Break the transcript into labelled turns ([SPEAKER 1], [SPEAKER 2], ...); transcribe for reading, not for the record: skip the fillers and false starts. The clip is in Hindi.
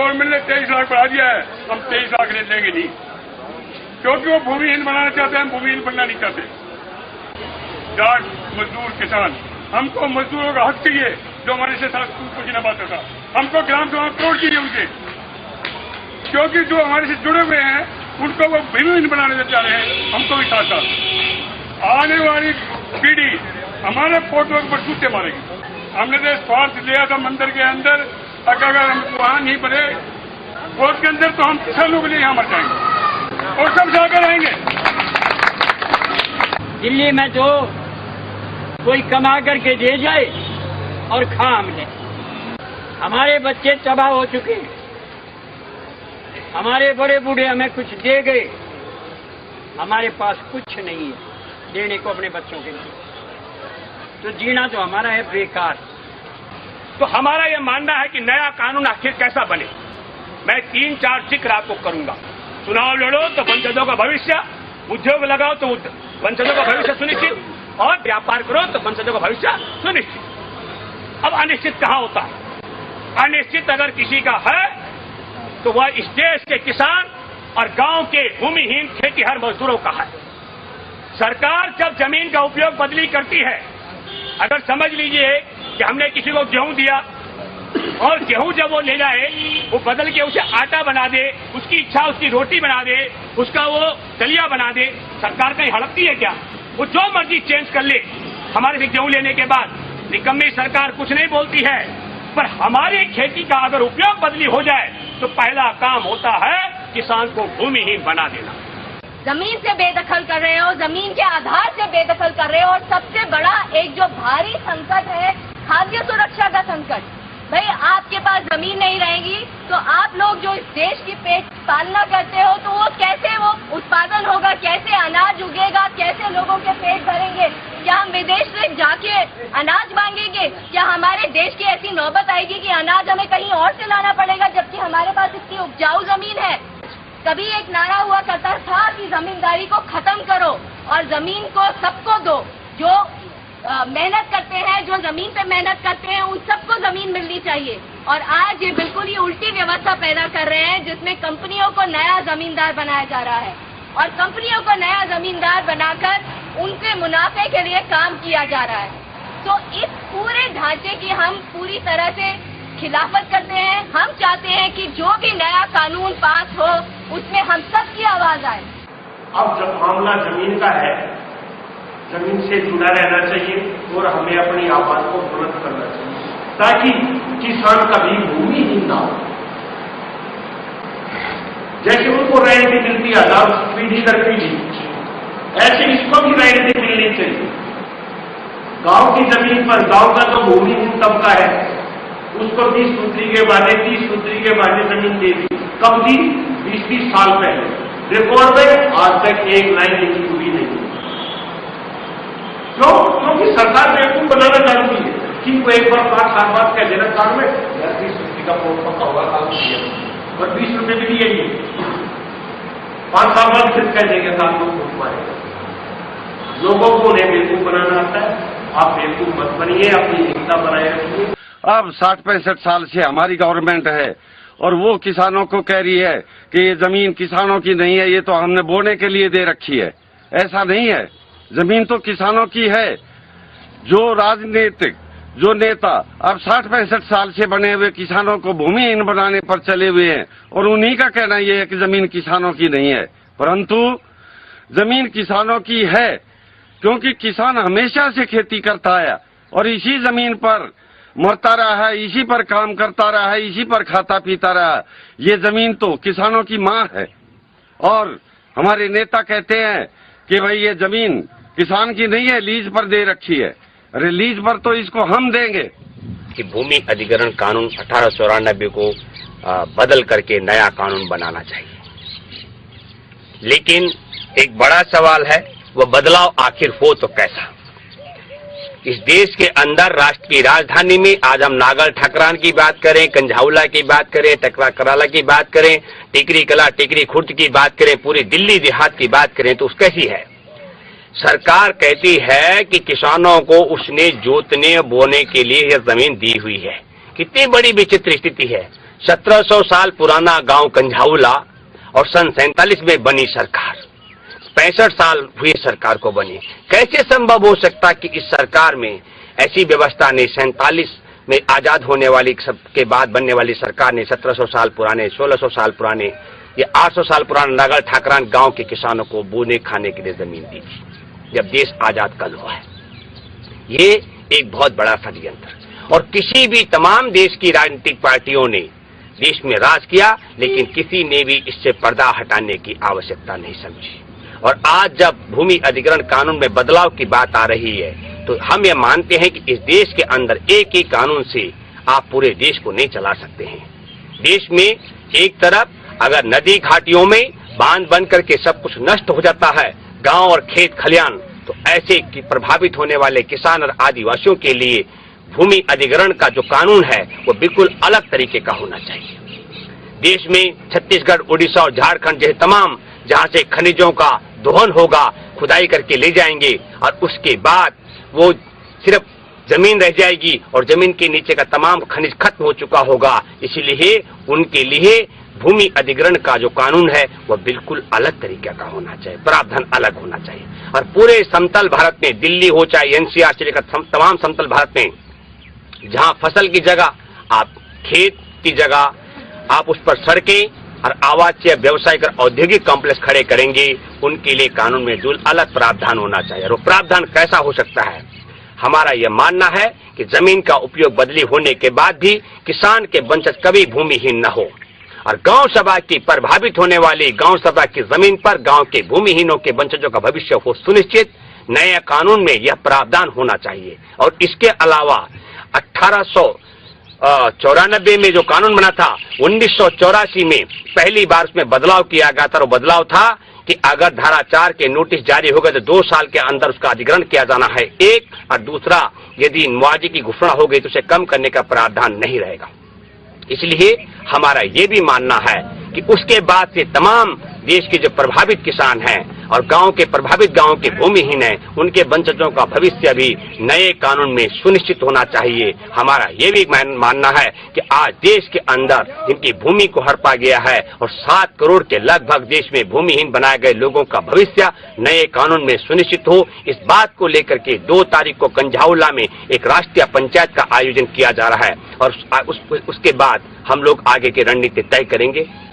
[SPEAKER 1] गवर्नमेंट ने 23 लाख बढ़ा दिया है, हम 23 लाख लेंगे नहीं, क्योंकि वो भूमिहीन बनाना चाहते हैं, हम भूमिहीन बनना नहीं चाहते। जाट मजदूर किसान, हमको मजदूरों का हक चाहिए जो हमारे से साथ कुछ न पाता था। हमको ग्राम सभा तोड़ चाहिए उनके, क्योंकि जो हमारे से जुड़े हुए हैं उनको वो भूमिहीन बनाने जा रहे हैं, हमको भी साथ साथ। आने वाली पीढ़ी हमारे फोटो पर जूते मारेगी। हमने तो स्वार्थ लिया था मंदिर के अंदर, अगर हम वहां नहीं बने वोट के अंदर, तो हम किसानों के लिए यहाँ मर जाएंगे और सब जाकर रहेंगे।
[SPEAKER 2] दिल्ली में तो कोई कमा करके दे जाए और खा हमने। हमारे बच्चे तबाह हो चुके हैं, हमारे बड़े बूढ़े हमें कुछ दे गए, हमारे पास कुछ नहीं है देने को अपने बच्चों के लिए, तो जीना तो हमारा है बेकार।
[SPEAKER 3] तो हमारा यह मानना है कि नया कानून आखिर कैसा बने। मैं 3-4 जिक्र आपको करूंगा। चुनाव लड़ो तो वंचितों का भविष्य, उद्योग लगाओ तो वंचितों का भविष्य सुनिश्चित, और व्यापार करो तो वंचितों का भविष्य सुनिश्चित। अब अनिश्चित कहां होता है? अनिश्चित अगर किसी का है तो वह इस देश के किसान और गांव के भूमिहीन खेतीहर मजदूरों का है। सरकार जब जमीन का उपयोग बदली करती है, अगर समझ लीजिए कि हमने किसी को गेहूं दिया और गेहूं जब वो ले जाए, वो बदल के उसे आटा बना दे, उसकी इच्छा उसकी रोटी बना दे, उसका वो दलिया बना दे, सरकार कहीं हड़पती है क्या? वो जो मर्जी चेंज कर ले हमारे से गेहूं लेने के बाद, निकम्मी सरकार कुछ नहीं बोलती है। पर हमारी खेती का अगर उपयोग बदली हो जाए तो पहला काम होता है किसान को भूमिहीन बना देना।
[SPEAKER 4] जमीन से बेदखल कर रहे हो, जमीन के आधार से बेदखल कर रहे हो, और सबसे बड़ा एक जो भारी संकट है खाद्य सुरक्षा का संकट। भाई आपके पास जमीन नहीं रहेगी तो आप लोग जो इस देश की पेट पालना करते हो, तो वो कैसे वो उत्पादन होगा, कैसे अनाज उगेगा, कैसे लोगों के पेट भरेंगे? क्या हम विदेश से जाके अनाज मांगेंगे? क्या हमारे देश की ऐसी नौबत आएगी कि अनाज हमें कहीं और से लाना पड़ेगा, जबकि हमारे पास इतनी उपजाऊ जमीन है? कभी एक नारा हुआ करता था कि जमींदारी को खत्म करो और जमीन को सबको दो, जो मेहनत करते हैं, जो जमीन पे मेहनत करते हैं, उन सबको जमीन मिलनी चाहिए। और आज ये बिल्कुल ही उल्टी व्यवस्था पैदा कर रहे हैं, जिसमें कंपनियों को नया जमींदार बनाया जा रहा है, और कंपनियों को नया जमींदार बनाकर उनके मुनाफे के लिए काम किया जा रहा है। तो इस पूरे ढांचे की हम पूरी तरह से खिलाफत करते हैं। हम चाहते हैं कि जो भी नया कानून पास हो उसमें हम सबकी आवाज आए।
[SPEAKER 5] अब जब मामला जमीन का है, जमीन से जुड़ा रहना चाहिए और हमें अपनी आवाज को बुलंद करना चाहिए, ताकि किसान कभी भूमिहीन ना हो। जैसे उनको रॉयल्टी मिलती है पीढ़ी दर पीढ़ी, ऐसे इसको भी रॉयल्टी मिलनी चाहिए। गांव की जमीन पर, गांव का जो भूमिहीन तबका है उसको 20 फुटरी के बाद 30 फुटरी के बाद जमीन दे दी। कब दी? 20-30 साल पहले। रिकॉर्ड में आज तक एक लाइन लिखी हुई नहीं। क्यों? क्योंकि सरकार बेवकूफ बनाना चाहती है कि वो एक बार 5 साल बाद कह देना काम में 30 रुपये का पोर्ट पक्का हुआ काम किया और 20 रुपये भी दिए नहीं। 5 साल बाद फिर कह देंगे काम लोग वोट मारेगा। लोगों को उन्हें बेवकूफ बनाना आता है। आप बेवकूफ मत बनिए, अपनी एकता बनाए रखिए।
[SPEAKER 6] अब 60-65 साल से हमारी गवर्नमेंट है और वो किसानों को कह रही है कि ये जमीन किसानों की नहीं है, ये तो हमने बोने के लिए दे रखी है। ऐसा नहीं है, जमीन तो किसानों की है। जो राजनीतिक जो नेता अब 60-65 साल से बने हुए किसानों को भूमिहीन बनाने पर चले हुए हैं, और उन्हीं का कहना यह है कि जमीन किसानों की नहीं है। परंतु जमीन किसानों की है, क्योंकि किसान हमेशा से खेती करता है और इसी जमीन पर मरता रहा है, इसी पर काम करता रहा है, इसी पर खाता पीता रहा है। ये जमीन तो किसानों की मां है। और हमारे नेता कहते हैं कि भाई ये जमीन किसान की नहीं है, लीज पर दे रखी है। अरे लीज पर तो इसको हम देंगे।
[SPEAKER 7] कि भूमि अधिग्रहण कानून 1894 को बदल करके नया कानून बनाना चाहिए, लेकिन एक बड़ा सवाल है, वो बदलाव आखिर हो तो कैसा? इस देश के अंदर राष्ट्र की राजधानी में आज हम नागल ठकरान की बात करें, कंझाउला की बात करें, टकरा कराला की बात करें, टिकरी कला टिकरी खुर्द की बात करें, पूरी दिल्ली देहात की बात करें, तो कैसी है? सरकार कहती है कि किसानों को उसने जोतने बोने के लिए यह जमीन दी हुई है। कितनी बड़ी विचित्र स्थिति है। 1700 साल पुराना गांव कंझाउला और सन 47 में बनी सरकार, 65 साल हुए सरकार को बनी। कैसे संभव हो सकता कि इस सरकार में ऐसी व्यवस्था ने 47 में आजाद होने वाली के बाद बनने वाली सरकार ने 1700 साल पुराने, 1600 साल पुराने या 800 साल पुराने नागल ठाकरान गांव के किसानों को बोने खाने के लिए जमीन दी थी, जब देश आजाद कल हुआ है। ये एक बहुत बड़ा षड्यंत्र, और किसी भी तमाम देश की राजनीतिक पार्टियों ने देश में राज किया, लेकिन किसी ने भी इससे पर्दा हटाने की आवश्यकता नहीं समझी। और आज जब भूमि अधिग्रहण कानून में बदलाव की बात आ रही है, तो हम ये मानते हैं कि इस देश के अंदर एक ही कानून से आप पूरे देश को नहीं चला सकते हैं। देश में एक तरफ अगर नदी घाटियों में बांध बन करके सब कुछ नष्ट हो जाता है, गांव और खेत खलियान, तो ऐसे कि प्रभावित होने वाले किसान और आदिवासियों के लिए भूमि अधिग्रहण का जो कानून है वो बिल्कुल अलग तरीके का होना चाहिए। देश में छत्तीसगढ़, उड़ीसा और झारखंड जैसे तमाम जहां से खनिजों का दोहन होगा, खुदाई करके ले जाएंगे, और उसके बाद वो सिर्फ जमीन रह जाएगी और जमीन के नीचे का तमाम खनिज खत्म हो चुका होगा। इसीलिए उनके लिए भूमि अधिग्रहण का जो कानून है वह बिल्कुल अलग तरीके का होना चाहिए, प्रावधान अलग होना चाहिए। और पूरे समतल भारत में, दिल्ली हो चाहे एनसीआर से लेकर तमाम समतल भारत में, जहां फसल की जगह आप खेत की जगह आप उस पर सड़कें और आवासीय व्यावसायिक और औद्योगिक कॉम्प्लेक्स खड़े करेंगे, उनके लिए कानून में जो अलग प्रावधान होना चाहिए। और प्रावधान कैसा हो सकता है? हमारा यह मानना है कि जमीन का उपयोग बदली होने के बाद भी किसान के वंशज कभी भूमिहीन न हो, और गांव सभा की प्रभावित होने वाली गांव सभा की जमीन पर गांव के भूमिहीनों के वंशजों का भविष्य हो सुनिश्चित, नए कानून में यह प्रावधान होना चाहिए। और इसके अलावा 1894 में जो कानून बना था, 1984 में पहली बार उसमें बदलाव किया गया था। और बदलाव था कि अगर धारा 4 के नोटिस जारी हो गए तो 2 साल के अंदर उसका अधिग्रहण किया जाना है, एक, और दूसरा यदि मुआवजे की घोषणा हो गई तो उसे कम करने का प्रावधान नहीं रहेगा। इसलिए हमारा ये भी मानना है कि उसके बाद से तमाम देश के जो प्रभावित किसान हैं और गांव के प्रभावित गांव के भूमिहीन हैं, उनके वंशजों का भविष्य भी नए कानून में सुनिश्चित होना चाहिए। हमारा ये भी मानना है कि आज देश के अंदर जिनकी भूमि को हड़पा गया है और 7 करोड़ के लगभग देश में भूमिहीन बनाए गए लोगों का भविष्य नए कानून में सुनिश्चित हो, इस बात को लेकर के 2 तारीख को कंझाउला में एक राष्ट्रीय पंचायत का आयोजन किया जा रहा है। और उसके बाद हम लोग आगे की रणनीति तय करेंगे।